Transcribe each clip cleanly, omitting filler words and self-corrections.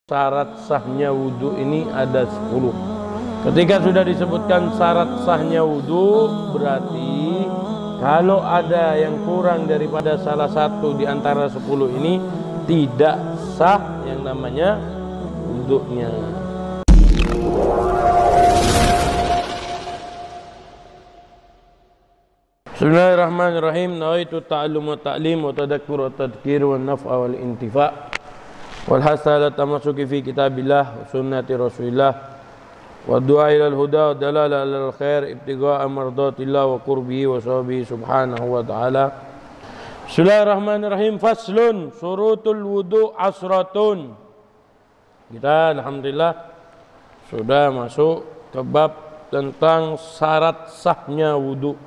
Syarat sahnya wudhu ini ada 10. Ketika sudah disebutkan syarat sahnya wudhu, berarti kalau ada yang kurang daripada salah satu di antara 10 ini, tidak sah yang namanya wudhunya. Bismillahirrahmanirrahim. Nawaitu ta'allum wa ta'lim wa tadakkur wa tadhkir wa naf'a wal intifa' wal hasala tamasuki fi kitabillah wa sunnati rasulillah wa du'a ilal huda wa dalala alal khair ibtigha'a mardatillah wa qurbihi wa sahbihi subhanahu wa ta'ala. Bismillahirrahmanirrahim. Faslun surutul wudu asratun. Kita alhamdulillah sudah masuk ke bab tentang syarat sahnya wudu.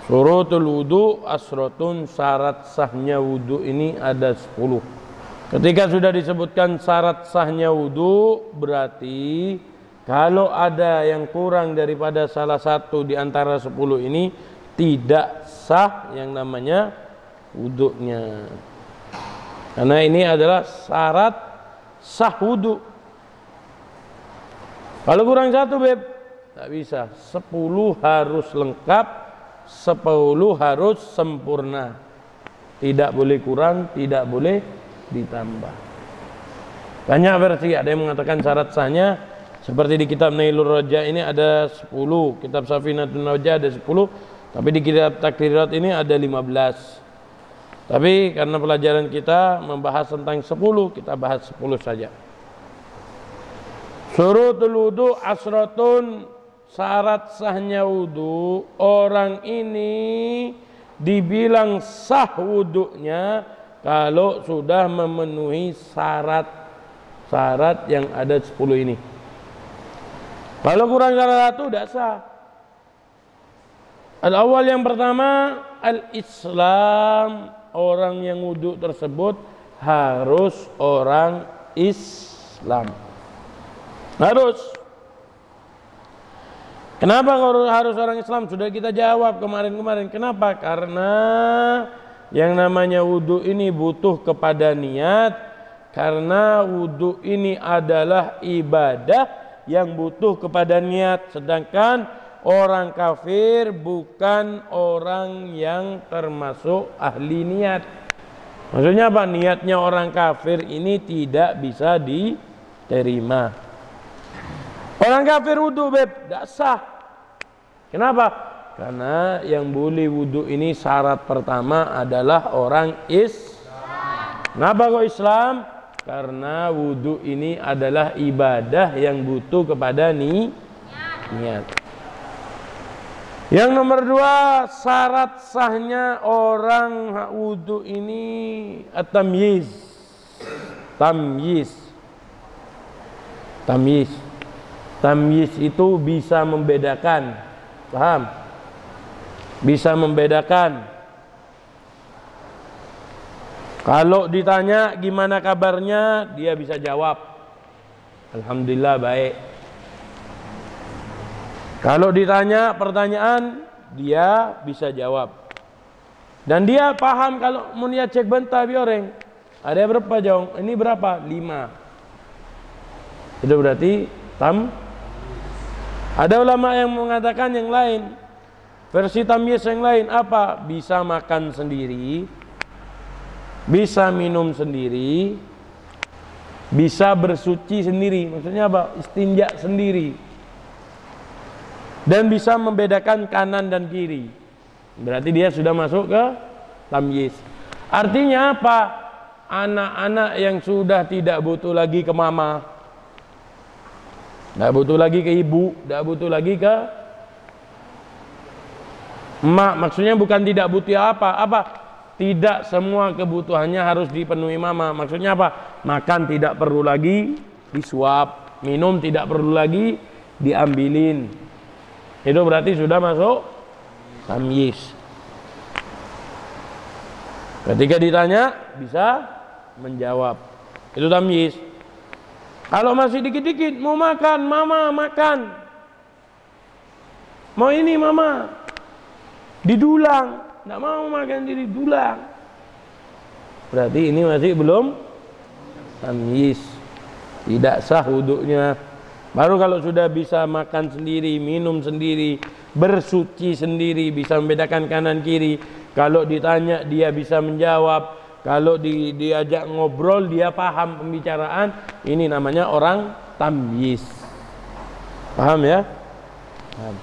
Surutul wudu asratun, syarat sahnya wudu ini ada 10. Ketika sudah disebutkan syarat sahnya wudu, berarti kalau ada yang kurang daripada salah satu di antara 10 ini, tidak sah yang namanya wudunya. Karena ini adalah syarat sah wudu. Kalau kurang satu, Beb, tak bisa. 10 harus lengkap, 10 harus sempurna, tidak boleh kurang, tidak boleh ditambah. Banyak versi, ada yang mengatakan syarat sahnya seperti di kitab Nailur Raja ini ada 10, kitab Safinatun Najah ada 10, tapi di kitab Takrirat ini ada 15. Tapi karena pelajaran kita membahas tentang 10, kita bahas 10 saja. Surutul wudu asratun, syarat sahnya wudu, orang ini dibilang sah wudunya kalau sudah memenuhi syarat yang ada 10 ini. Kalau kurang salah satu, tidak sah. Al-awwal, yang pertama, al-Islam. Orang yang wudu tersebut harus orang Islam. Harus. Kenapa harus orang Islam? Sudah kita jawab kemarin-kemarin. Kenapa? Karena yang namanya wudu ini butuh kepada niat. Karena wudu ini adalah ibadah yang butuh kepada niat. Sedangkan orang kafir bukan orang yang termasuk ahli niat. Maksudnya apa? Niatnya orang kafir ini tidak bisa diterima. Orang kafir wudu, Beb, tidak sah. Kenapa? Karena yang boleh wudu ini syarat pertama adalah orang Islam. Kenapa kok Islam? Karena wudu ini adalah ibadah yang butuh kepada niat. Yang nomor 2, syarat sahnya orang wudu ini at-tamyiz. Tamyiz itu bisa membedakan. Paham? Bisa membedakan. Kalau ditanya gimana kabarnya, dia bisa jawab, alhamdulillah baik. Kalau ditanya pertanyaan, dia bisa jawab. Dan dia paham kalau mau niat cek bentah bioreng. Ada berapa jauh? Ini berapa? 5. Itu berarti Ada ulama yang mengatakan yang lain. Versi tamyiz yang lain apa? Bisa makan sendiri, bisa minum sendiri, bisa bersuci sendiri. Maksudnya apa? Istinja sendiri. Dan bisa membedakan kanan dan kiri. Berarti dia sudah masuk ke tamyiz. Artinya apa? Anak-anak yang sudah tidak butuh lagi ke mama, tidak butuh lagi ke ibu, tidak butuh lagi ke emak. Maksudnya bukan tidak butuh apa? Tidak semua kebutuhannya harus dipenuhi mama. Maksudnya apa? Makan tidak perlu lagi disuap, minum tidak perlu lagi diambilin. Itu berarti sudah masuk tamyiz. Ketika ditanya bisa menjawab. Itu tamyiz. Kalau masih dikit-dikit mau makan, mama makan. Mau ini mama, didulang, tidak mau makan didulang. Berarti ini masih belum tamyiz, tidak sah wudunya. Baru kalau sudah bisa makan sendiri, minum sendiri, bersuci sendiri, bisa membedakan kanan kiri, kalau ditanya dia bisa menjawab, kalau diajak ngobrol dia paham pembicaraan, ini namanya orang tamyiz. Paham ya? Paham.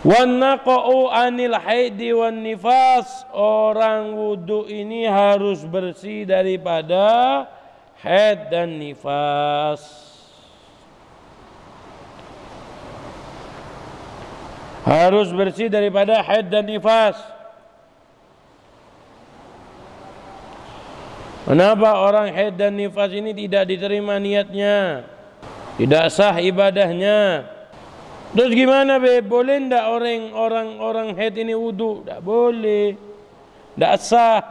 Wan naqa'u anil haidi wan nifas, orang wudu ini harus bersih daripada haid dan nifas. Harus bersih daripada haid dan nifas. Kenapa orang haid dan nifas ini tidak diterima niatnya? Tidak sah ibadahnya. Terus gimana boleh ndak orang haid ini wudu? Ndak boleh, ndak sah.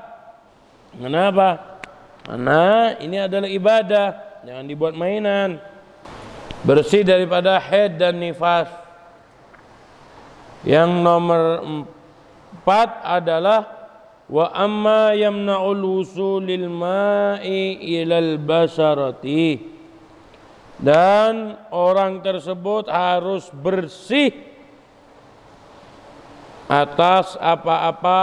Kenapa? Karena ini adalah ibadah, jangan dibuat mainan. Bersih daripada haid dan nifas. Yang nomor 4 adalah wa amma yamna'ul wusulil ma'i ilal basharati. Dan orang tersebut harus bersih atas apa-apa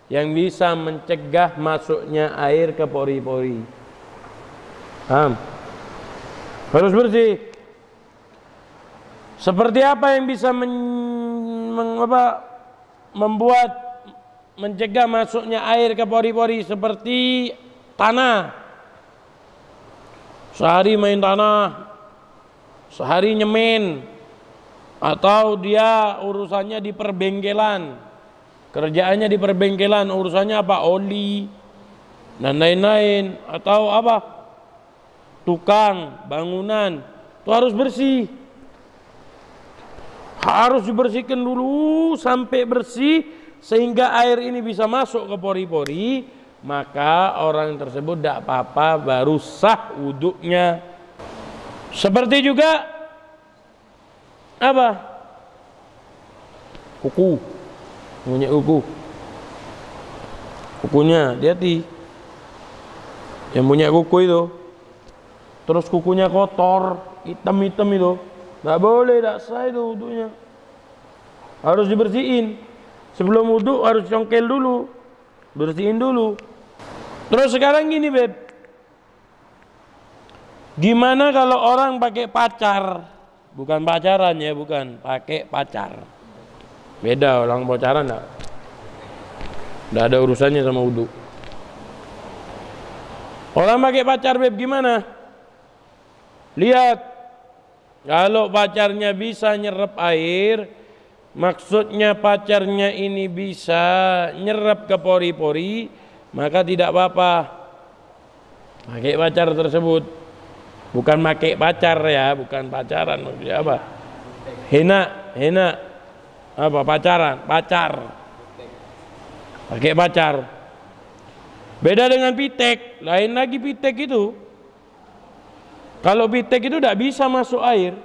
yang bisa mencegah masuknya air ke pori-pori. Paham? Harus bersih. Seperti apa yang bisa membuat mencegah masuknya air ke pori-pori? Seperti tanah. Sehari main tanah, sehari nyemen, atau dia urusannya di perbengkelan, kerjaannya di perbengkelan, urusannya apa? Oli dan lain-lain, atau apa? Tukang bangunan, itu harus bersih. Harus dibersihkan dulu sampai bersih sehingga air ini bisa masuk ke pori-pori. Maka orang tersebut tidak apa-apa, baru sah wuduknya. Seperti juga apa? Kuku, punya kuku. Kukunya, hati-hati. Yang punya kuku itu, terus kukunya kotor, hitam-hitam itu, tidak boleh, tidak sah itu wuduknya. Harus dibersihin. Sebelum wuduk harus congkel dulu, bersihin dulu. Terus sekarang gini beb, gimana kalau orang pakai pacar? Bukan pacaran ya, bukan, pakai pacar. Beda, orang pacaran enggak ada urusannya sama wudu. Orang pakai pacar beb gimana? Lihat, kalau pacarnya bisa nyerap air, maksudnya pacarnya ini bisa nyerap ke pori-pori, maka tidak apa-apa pakai pacar tersebut. Bukan pakai pacar ya, bukan pacaran, maksudnya apa? Hena apa? Pacaran, pacar. Pakai pacar. Beda dengan pitek, lain lagi pitek itu. Kalau pitek itu tidak bisa masuk air.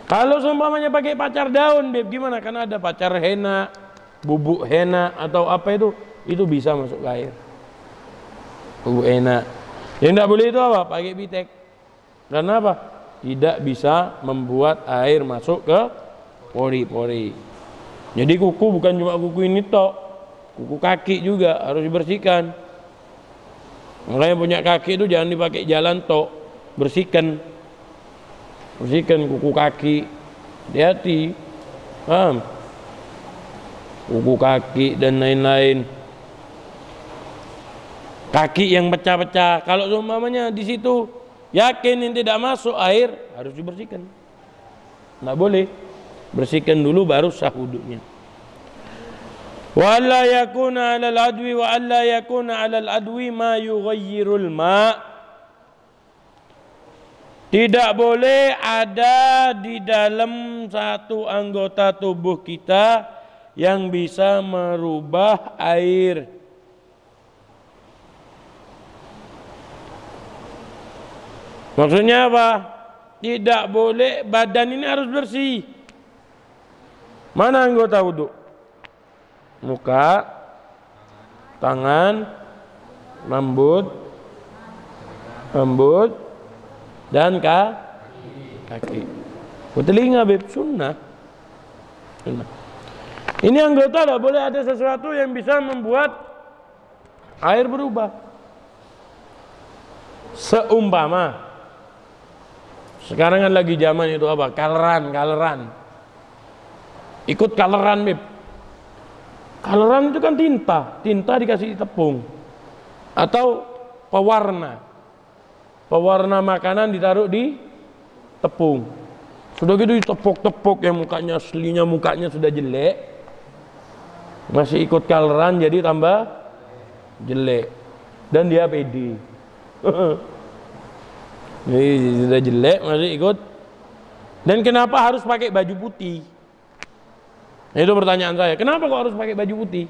Kalau seumpamanya pakai pacar daun, beb, gimana? Karena ada pacar hena, bubuk hena atau apa itu bisa masuk ke air. Bubuk hena. Yang tidak boleh itu apa? Pakai pitek. Karena apa? Tidak bisa membuat air masuk ke pori-pori. Jadi kuku bukan cuma kuku ini tok, kuku kaki juga harus dibersihkan. Makanya punya kaki itu jangan dipakai jalan tok, bersihkan. Bersihkan kuku kaki, hati-hati, paham? Kuku kaki dan lain-lain. Kaki yang pecah-pecah, kalau seumpamanya di situ yakin ini tidak masuk air, harus dibersihkan. Nggak boleh, bersihkan dulu baru sah wudunya. Wa alla yakuna 'alal adwi wa alla yakuna 'alal adwi ma yughayyirul ma'. Tidak boleh ada di dalam satu anggota tubuh kita yang bisa merubah air. Maksudnya apa? Tidak boleh, badan ini harus bersih. Mana anggota wudu? Muka, tangan, rambut dan kaki. Telinga beb, sunnah. Ini anggota tidak boleh ada sesuatu yang bisa membuat air berubah. Seumpama sekarang kan lagi zaman itu apa? Kaleran. Ikut kaleran beb. Kaleran itu kan tinta dikasih tepung atau pewarna makanan ditaruh di tepung. Sudah gitu ditepuk-tepuk yang aslinya mukanya sudah jelek, masih ikut kaleran jadi tambah jelek dan dia pede. Jadi sudah jelek masih ikut. Dan kenapa harus pakai baju putih? Itu pertanyaan saya. Kenapa kok harus pakai baju putih?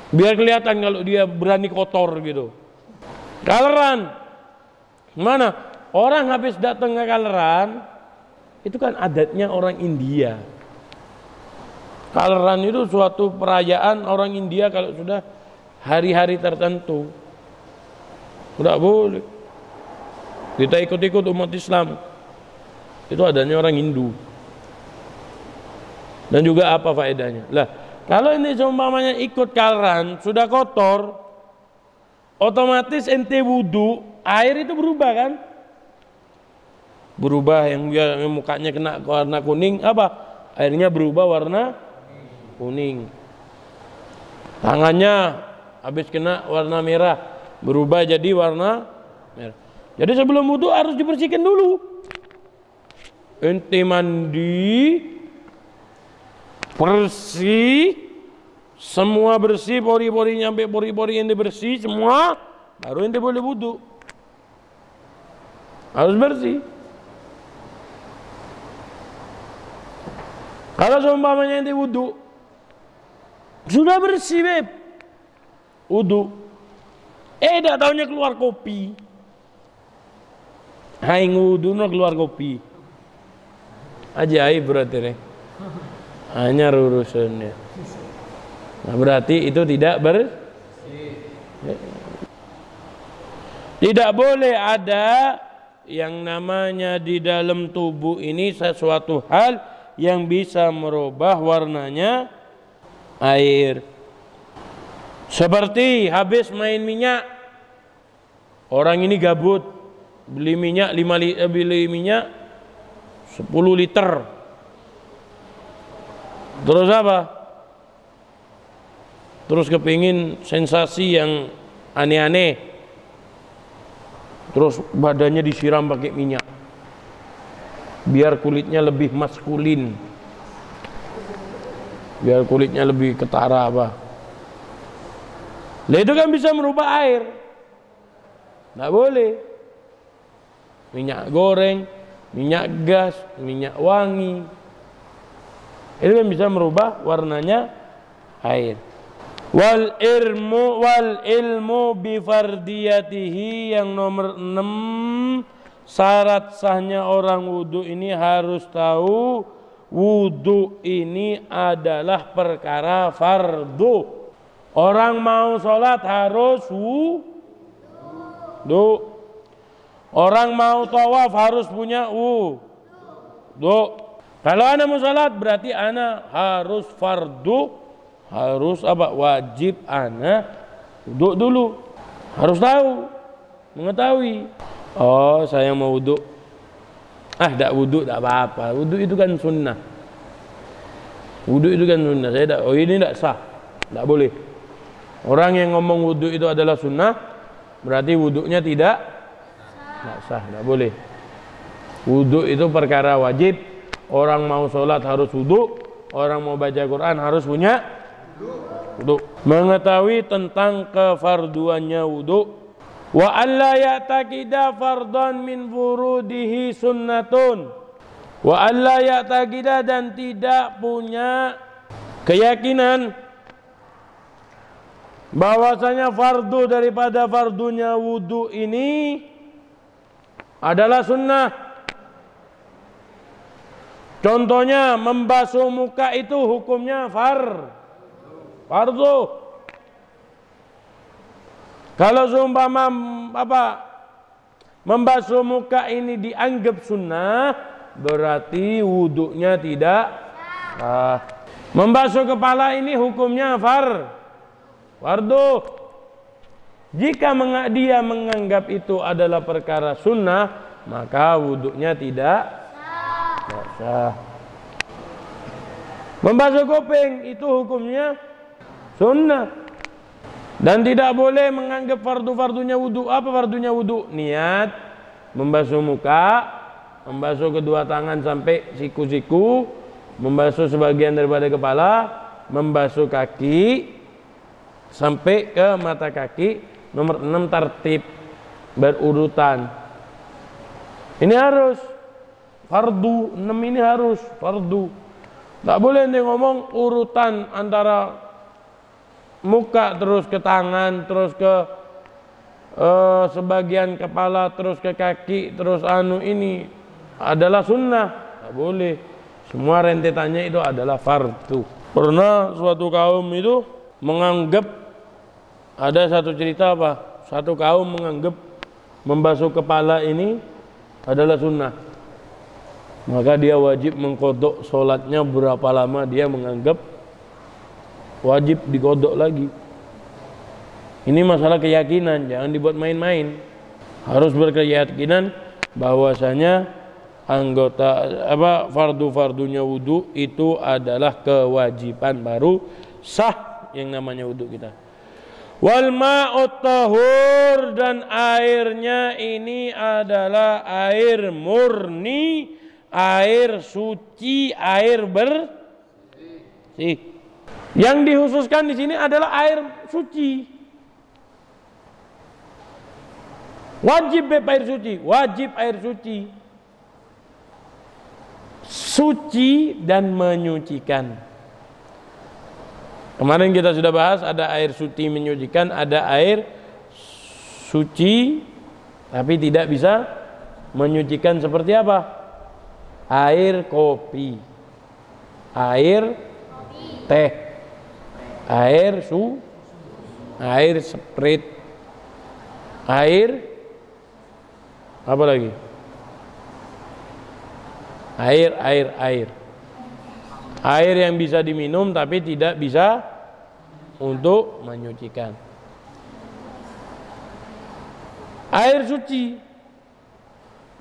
Biar kelihatan kalau dia berani kotor gitu. Kaleran. Mana? Orang habis datang ke kaleran, itu kan adatnya orang India. Kaleran itu suatu perayaan orang India kalau sudah hari-hari tertentu. Tidak boleh. Kita ikut-ikut umat Islam. Itu adanya orang Hindu. Dan juga apa faedahnya? Lah, kalau ini seumpamanya ikut kaleran sudah kotor, otomatis ente wudu, air itu berubah kan? Berubah yang mukanya kena warna kuning, apa? Airnya berubah warna kuning. Tangannya habis kena warna merah, berubah jadi warna merah. Jadi sebelum wudu harus dibersihkan dulu. Ente mandi bersih, semua bersih, pori-porinya sampai pori-pori ente bersih semua, baru ente boleh wudu. Harus bersih. Kalau seumpamanya ente wudu sudah bersih beb, wudu, tidak tahunya keluar kopi. Hai wudu no keluar kopi. Ajaib berarti nih. Hanya urusannya. Nah, berarti itu tidak tidak boleh ada yang namanya di dalam tubuh ini sesuatu hal yang bisa merubah warnanya air. Seperti habis main minyak, orang ini gabut, beli minyak 10 liter. Terus apa? Terus kepingin sensasi yang aneh-aneh. Terus badannya disiram pakai minyak. Biar kulitnya lebih maskulin. Biar kulitnya lebih ketara apa. Lah itu kan bisa merubah air. Nggak boleh. Minyak goreng, minyak gas, minyak wangi. Itu kan bisa merubah warnanya air. Wal ilmu bi fardiyatihi, yang nomor 6, syarat sahnya orang wudu ini harus tahu wudu ini adalah perkara fardu. Orang mau sholat harus wudu. Orang mau tawaf harus punya wudu. Kalau ana mau salat berarti ana harus fardu, harus apa? Wajib ana wudu dulu. Harus tahu, mengetahui. Oh, saya mau wudu. Tidak wudu, tidak apa-apa. Wudu itu kan sunnah. Wudu itu kan sunnah. Ini tidak sah, tidak boleh. Orang yang ngomong wudu itu adalah sunnah, berarti wudunya tidak sah, tidak boleh. Wudu itu perkara wajib. Orang mau sholat harus wudu, orang mau baca Quran harus punya wudu. Mengetahui tentang kefarduannya wudu. Wa alla ya'taqida fardan min furudihi sunnatun. Wa alla ya'taqida, dan tidak punya keyakinan bahwasanya fardu daripada fardunya wudu ini adalah sunnah. Contohnya membasuh muka itu hukumnya fardu. Kalau seumpama membasuh muka ini dianggap sunnah, berarti wudhunya tidak sah. Membasuh kepala ini hukumnya fardu. Jika dia menganggap itu adalah perkara sunnah, maka wudhunya tidak sah. Membasuh kuping itu hukumnya sunnah. Dan tidak boleh menganggap fardu-fardunya wudhu. Apa fardunya wudhu? Niat, membasuh muka, membasuh kedua tangan sampai siku-siku, membasuh sebagian daripada kepala, membasuh kaki sampai ke mata kaki. Nomor 6 tertib berurutan. Ini harus fardu, 6 ini harus fardu. Tak boleh dia ngomong urutan antara muka terus ke tangan, terus ke sebagian kepala, terus ke kaki, terus ini adalah sunnah. Tak boleh. Semua rentetannya itu adalah fardu. Pernah suatu kaum itu menganggap, ada satu cerita apa? Satu kaum menganggap membasuh kepala ini adalah sunnah. Maka dia wajib mengkodok sholatnya berapa lama dia menganggap wajib dikodok lagi. Ini masalah keyakinan, jangan dibuat main-main. Harus berkeyakinan bahwasanya fardu-fardunya wudu itu adalah kewajiban baru sah yang namanya wudu kita. Wal ma'ut tahur, dan airnya ini adalah air murni, air suci, air bersih. Yang dikhususkan di sini adalah air suci. Wajib air suci, wajib air suci. Suci dan menyucikan. Kemarin kita sudah bahas, ada air suci menyucikan, ada air suci tapi tidak bisa menyucikan. Seperti apa? Air kopi, air teh, air sprit, air apa lagi? Air yang bisa diminum tapi tidak bisa untuk menyucikan. Air suci.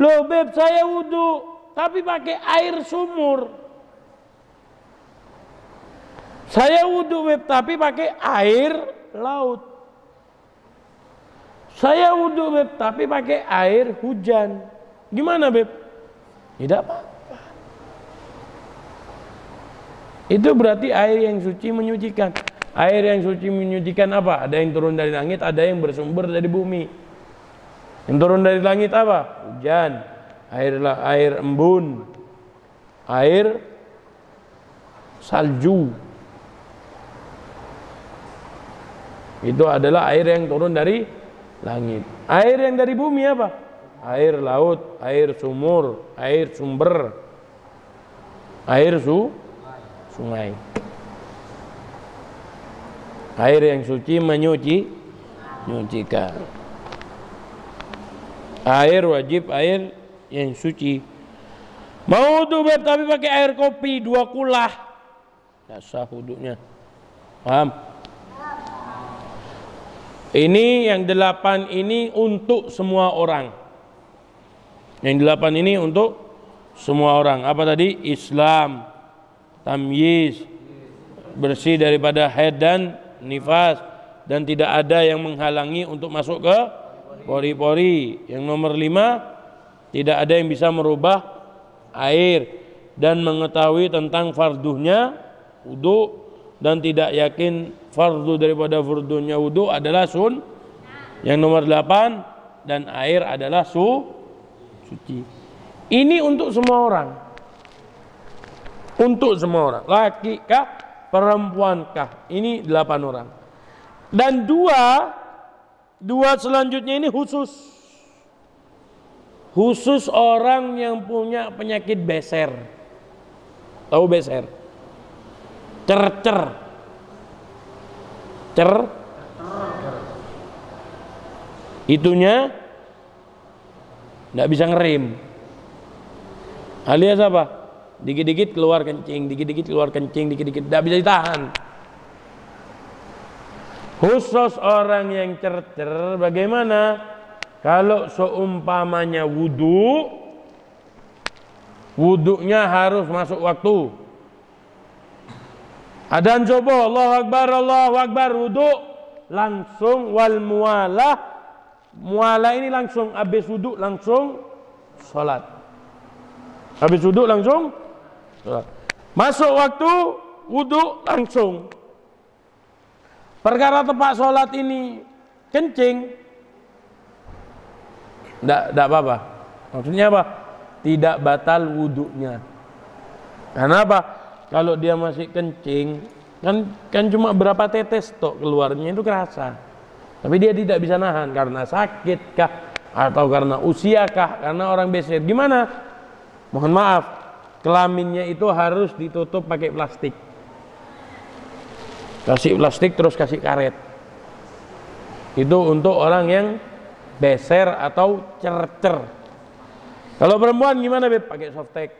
Loh beb, saya wudhu tapi pakai air sumur. Saya wudhu beb tapi pakai air laut. Saya wudhu beb tapi pakai air hujan. Gimana beb? Tidak apa-apa. Itu berarti air yang suci menyucikan. Air yang suci menyucikan apa? Ada yang turun dari langit, ada yang bersumber dari bumi. Yang turun dari langit apa? Hujan, air embun, air salju. Itu adalah air yang turun dari langit. Air yang dari bumi apa? Air laut, air sumur, air sumber, air sungai. Air yang suci menyucikan. Air wajib, air yang suci. Mau wudu beb tapi pakai air kopi 2 kulah, tidak sah wudunya. Paham? Ini yang 8 ini untuk semua orang. Yang 8 ini untuk semua orang. Apa tadi? Islam, tamyiz, bersih daripada haid dan nifas, dan tidak ada yang menghalangi untuk masuk ke pori-pori. Yang nomor 5, tidak ada yang bisa merubah air, dan mengetahui tentang fardunya wudu, dan tidak yakin fardu daripada fardunya wudu adalah Yang nomor 8, dan air adalah suci. Ini untuk semua orang. Untuk semua orang, laki kah, perempuan kah. Ini 8 orang. Dan dua selanjutnya ini khusus orang yang punya penyakit beser. Tahu beser? itunya nggak bisa ngerem, alias apa, dikit-dikit keluar kencing, dikit-dikit keluar kencing, dikit-dikit, nggak bisa ditahan. Khusus orang yang cercer, bagaimana kalau seumpamanya wudunya harus masuk waktu. Adzan subuh, Allahu Akbar, wudu langsung, wal mualah ini langsung habis wudu langsung sholat. Habis wudu langsung sholat. Masuk waktu wudu langsung. Perkara tempat sholat ini kencing, tidak apa-apa. Maksudnya apa? Tidak batal wudunya. Karena apa? Kalau dia masih kencing, kan cuma berapa tetes tok keluarnya, itu kerasa. Tapi dia tidak bisa nahan karena sakit kah, atau karena usia kah, karena orang beser. Gimana? Mohon maaf, kelaminnya itu harus ditutup pakai plastik. Kasih plastik terus kasih karet. Itu untuk orang yang beser atau cercer. Kalau perempuan gimana, Beb? Pakai softtek.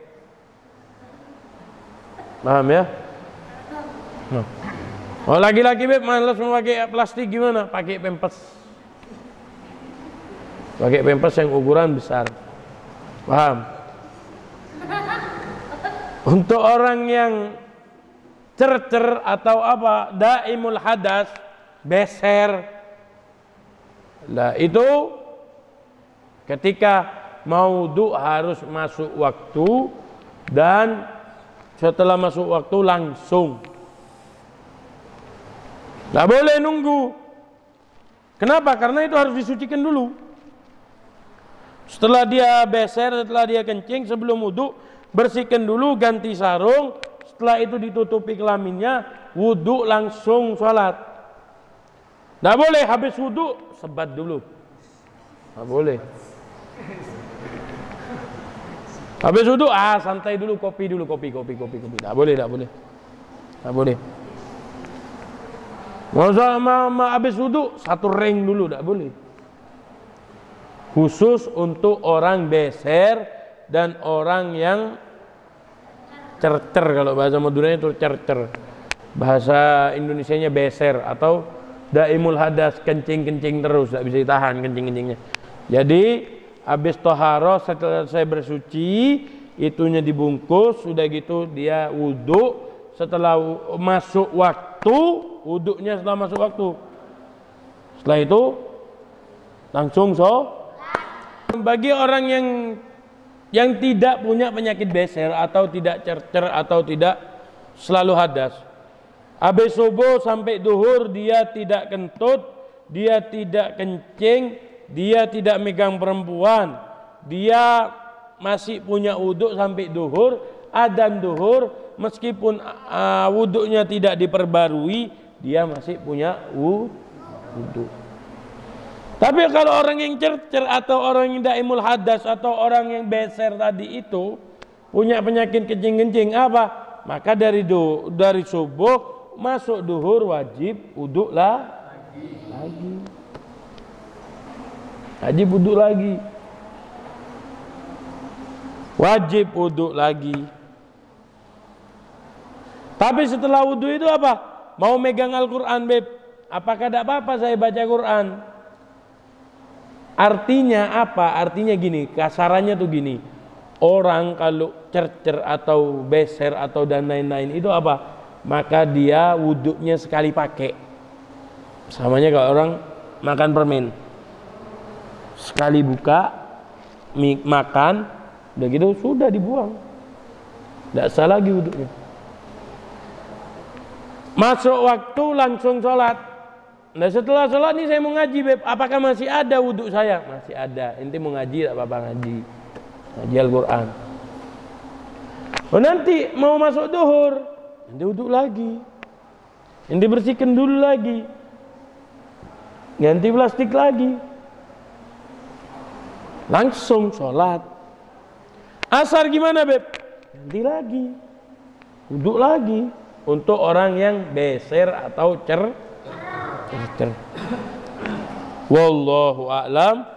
Paham ya? Oh, laki-laki, Beb, malas memakai plastik, gimana? Pakai pampers. Pakai pampers yang ukuran besar. Paham? Untuk orang yang cercer atau apa, daimul hadas, beser, lah itu ketika mau wudu harus masuk waktu, dan setelah masuk waktu langsung, nggak boleh nunggu. Kenapa? Karena itu harus disucikan dulu. Setelah dia beser, setelah dia kencing, sebelum wudu bersihkan dulu, ganti sarung. Setelah itu ditutupi kelaminnya, wudu langsung sholat. Nggak boleh habis wudu sebat dulu, nggak boleh. Habis wudu santai dulu, kopi dulu, kopi. Nggak boleh. Nggak boleh. Mau habis wudu satu ring dulu, nggak boleh. Khusus untuk orang beser dan orang yang cercer. Kalau bahasa Maduranya itu cercer, bahasa Indonesianya beser atau daimul hadas, kencing terus, tidak bisa ditahan kencingnya. Jadi habis toharoh, setelah saya bersuci, itunya dibungkus, sudah gitu dia wudu. Setelah masuk waktu, wudunya setelah masuk waktu, setelah itu langsung bagi orang yang tidak punya penyakit beser atau tidak cercer atau tidak selalu hadas, habis subuh sampai duhur dia tidak kentut, dia tidak kencing, dia tidak megang perempuan, dia masih punya wudhu sampai duhur, adzan duhur, meskipun wudhunya tidak diperbarui, dia masih punya wudhu. Tapi kalau orang yang cercer atau orang yang daimul hadas atau orang yang beser tadi itu punya penyakit kencing apa? Maka dari subuh masuk duhur wajib wudhu lagi. Wajib wudhu lagi. Wajib wudhu lagi. Tapi setelah wudhu itu apa? Mau megang Al-Quran, Beb. Apakah tidak apa-apa saya baca Quran? Artinya apa? Artinya gini, kasarannya tuh gini. Orang kalau cercer atau beser atau dan lain-lain itu apa? Maka dia wudhunya sekali pakai. Samanya kalau orang makan permen, sekali buka, makan, udah gitu sudah dibuang, tidak sah lagi wudhunya. Masuk waktu langsung sholat. Nah setelah sholat ini saya mau ngaji, Beb. Apakah masih ada wudhu saya? Masih ada. Ente mau ngaji, tak apa-apa ngaji Al-Quran. Oh nanti mau masuk duhur, ente wudhu lagi, ente bersihkan dulu lagi, ganti plastik lagi, langsung sholat. Asar gimana, Beb? Ganti lagi, wudhu lagi. Untuk orang yang beser atau cercer. Wallahu a'lam